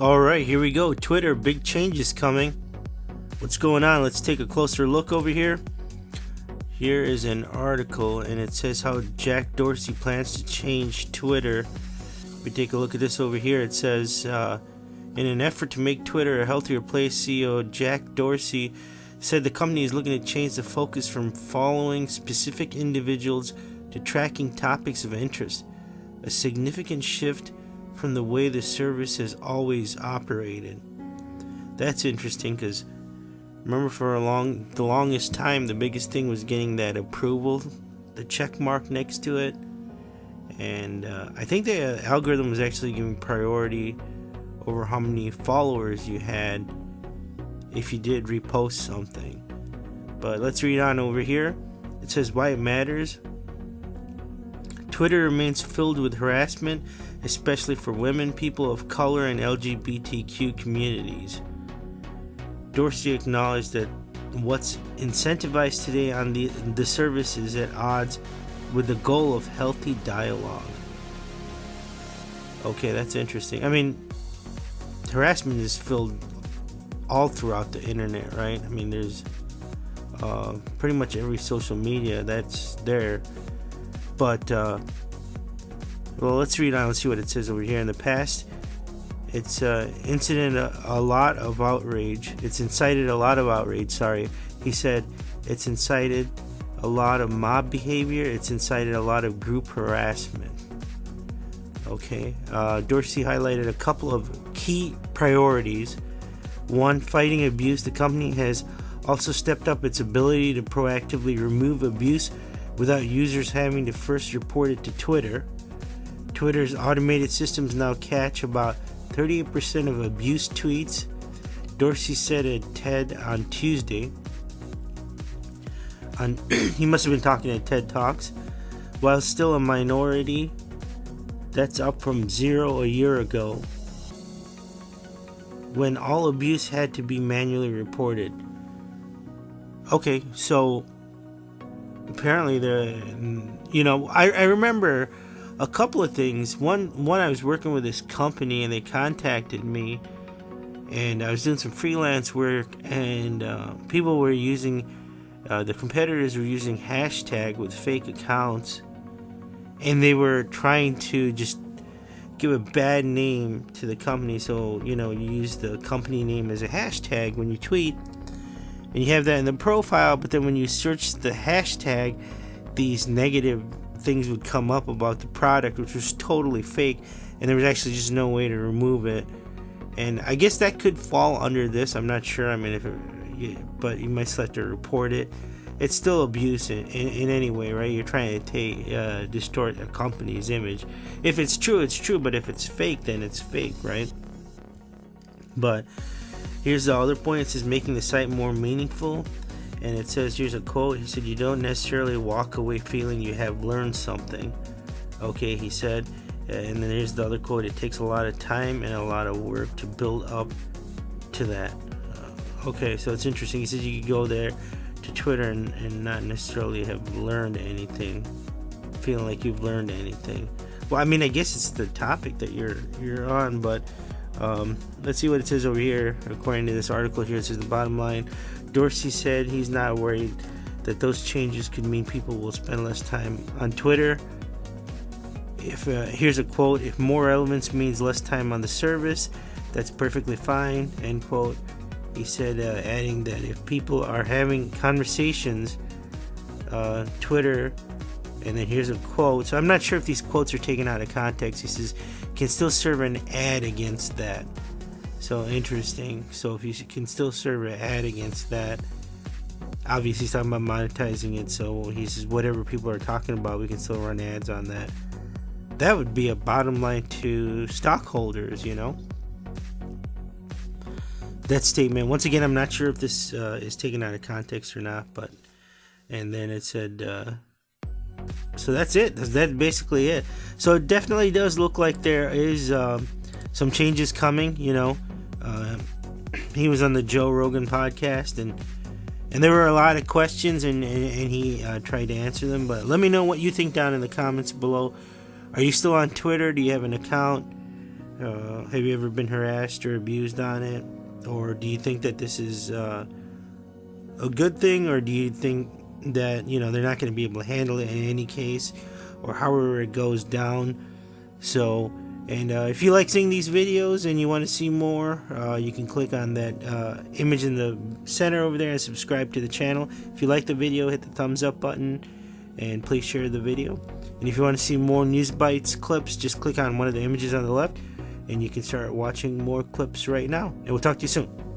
Alright, here we go. Twitter, big changes coming. What's going on? Let's take a closer look over here. Here is an article, and it says how Jack Dorsey plans to change Twitter. If we take a look at this over here, it says, in an effort to make Twitter a healthier place, CEO Jack Dorsey said the company is looking to change the focus from following specific individuals to tracking topics of interest, a significant shift from the way the service has always operated. That's interesting because remember for the longest time the biggest thing was getting that approval, the check mark next to it, and I think the algorithm was actually giving priority over how many followers you had if you did repost something. But let's read on over here. It says why it matters. Twitter remains filled with harassment, especially for women, people of color, and LGBTQ communities. Dorsey acknowledged that what's incentivized today on the service is at odds with the goal of healthy dialogue. Okay, that's interesting. I mean, harassment is filled all throughout the internet, right? I mean, there's pretty much every social media that's there. But, well, let's read on and see what it says over here. In the past, it's incited a lot of outrage. It's incited a lot of outrage, sorry. He said it's incited a lot of mob behavior. It's incited a lot of group harassment. Okay. Dorsey highlighted a couple of key priorities. One, fighting abuse. The company has also stepped up its ability to proactively remove abuse without users having to first report it to Twitter. Twitter's automated systems now catch about 38% of abuse tweets, Dorsey said at TED on Tuesday. He must have been talking at TED Talks. While still a minority, that's up from 0 a year ago, when all abuse had to be manually reported. Okay, so apparently I remember a couple of things. One, I was working with this company and they contacted me, and I was doing some freelance work, and people were using the competitors were using hashtag with fake accounts, and they were trying to just give a bad name to the company. So you use the company name as a hashtag when you tweet, and you have that in the profile, but then when you search the hashtag, these negative things would come up about the product, which was totally fake, and there was actually just no way to remove it. And I guess that could fall under this. I'm not sure. I mean, but you might still have to report it. It's still abuse in any way, right? You're trying to distort a company's image. If it's true, it's true. But if it's fake, then it's fake, right? But here's the other point. It says making the site more meaningful. And it says, here's a quote. He said, you don't necessarily walk away feeling you have learned something. Okay, he said. And then here's the other quote. It takes a lot of time and a lot of work to build up to that. Okay, so it's interesting. He says you could go there to Twitter and not necessarily have learned anything, feeling like you've learned anything. Well, I mean, I guess it's the topic that you're on, but let's see what it says over here. According to this article here, it says the bottom line. Dorsey said he's not worried that those changes could mean people will spend less time on Twitter. Here's a quote: if more relevance means less time on the service, that's perfectly fine, end quote. He said, adding that if people are having conversations, Twitter, and then here's a quote. So I'm not sure if these quotes are taken out of context. He says, can still serve an ad against that. So interesting. So if you can still serve an ad against that, obviously he's talking about monetizing it. So he says whatever people are talking about, we can still run ads on that. That would be a bottom line to stockholders, That statement. Once again, I'm not sure if this is taken out of context or not, but and then it said so that's it. That's basically it. So it definitely does look like there is some changes coming. He was on the Joe Rogan podcast, and there were a lot of questions, and he tried to answer them. But let me know what you think down in the comments below. Are you still on Twitter? Do you have an account? Have you ever been harassed or abused on it? Or do you think that this is a good thing, or do you think that they're not going to be able to handle it in any case, or however it goes down? So, and if you like seeing these videos and you want to see more, you can click on that image in the center over there and subscribe to the channel. If you like the video, hit the thumbs up button and please share the video. And if you want to see more News Bytes clips, just click on one of the images on the left and you can start watching more clips right now. And we'll talk to you soon.